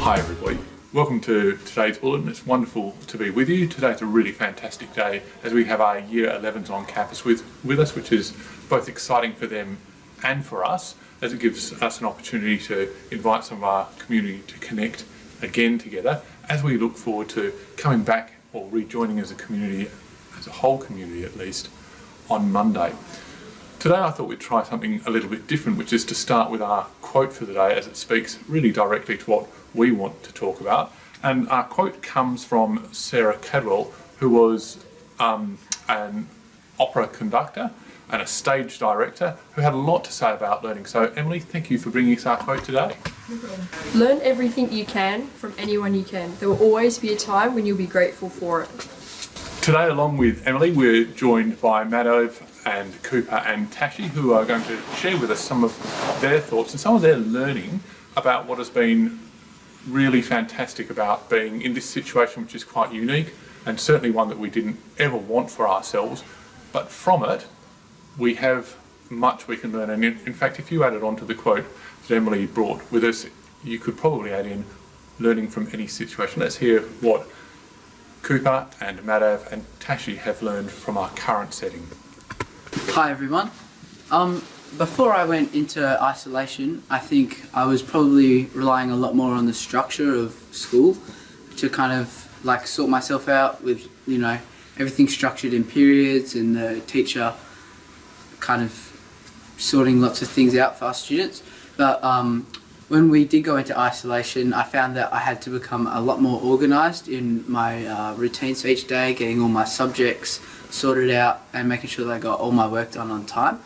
Hi everybody, welcome to today's bulletin. It's wonderful to be with you. Today's a really fantastic day as we have our Year 11s on campus with us, which is both exciting for them and for us, as it gives us an opportunity to invite some of our community to connect again together as we look forward to coming back or rejoining as a community, as a whole community at least, on Monday. Today I thought we'd try something a little bit different, which is to start with our quote for the day, as it speaks really directly to what we want to talk about. And our quote comes from Sarah Cadwell, who was an opera conductor and a stage director who had a lot to say about learning. So Emily, thank you for bringing us our quote today. Learn everything you can from anyone you can. There will always be a time when you'll be grateful for it. Today, along with Emily, we're joined by Madov and Cooper and Tashi, who are going to share with us some of their thoughts and some of their learning about what has been really fantastic about being in this situation, which is quite unique and certainly one that we didn't ever want for ourselves. But from it, we have much we can learn. And in fact, if you added on to the quote that Emily brought with us, you could probably add in learning from any situation. Let's hear what Cooper and Madhav and Tashi have learned from our current setting. Hi everyone. Before I went into isolation, I think I was probably relying a lot more on the structure of school to kind of like sort myself out with, you know, everything structured in periods and the teacher kind of sorting lots of things out for us students. But when we did go into isolation, I found that I had to become a lot more organised in my routines each day, getting all my subjects sorted out and making sure that I got all my work done on time.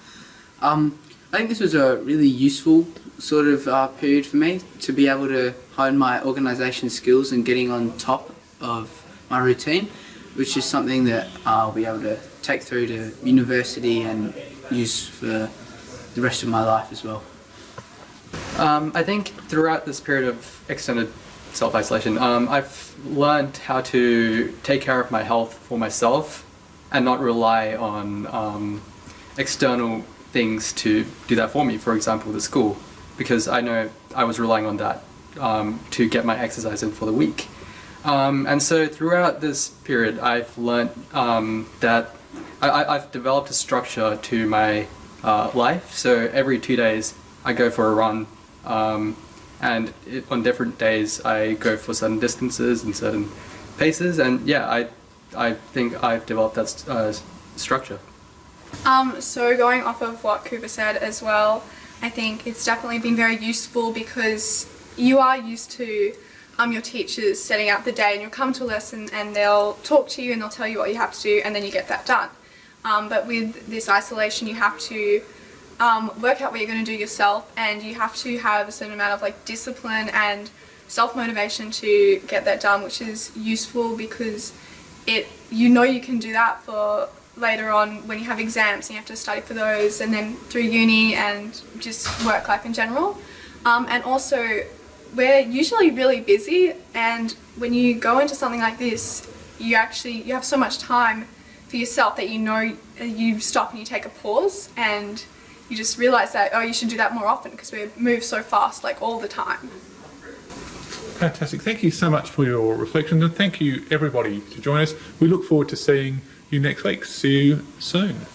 I think this was a really useful sort of period for me to be able to hone my organisation skills and getting on top of my routine, which is something that I'll be able to take through to university and use for the rest of my life as well. I think throughout this period of extended self-isolation, I've learned how to take care of my health for myself and not rely on external things to do that for me, for example the school, because I know I was relying on that to get my exercise in for the week. And so throughout this period I've learned that I've developed a structure to my life. So every 2 days I go for a run, and on different days I go for certain distances and certain paces, and yeah, I think I've developed that structure. So going off of what Cooper said as well, I think it's definitely been very useful because you are used to your teachers setting out the day, and you'll come to a lesson and they'll talk to you and they'll tell you what you have to do and then you get that done. But with this isolation you have to work out what you're going to do yourself, and you have to have a certain amount of like discipline and self-motivation to get that done, which is useful because you know you can do that for later on when you have exams and you have to study for those, and then through uni and just work life in general. And also we're usually really busy, and when you go into something like this you have so much time for yourself that you stop and you take a pause and you just realise that, oh, you should do that more often because we move so fast like all the time. Fantastic. Thank you so much for your reflections, and thank you everybody to join us. We look forward to seeing you next week. See you soon.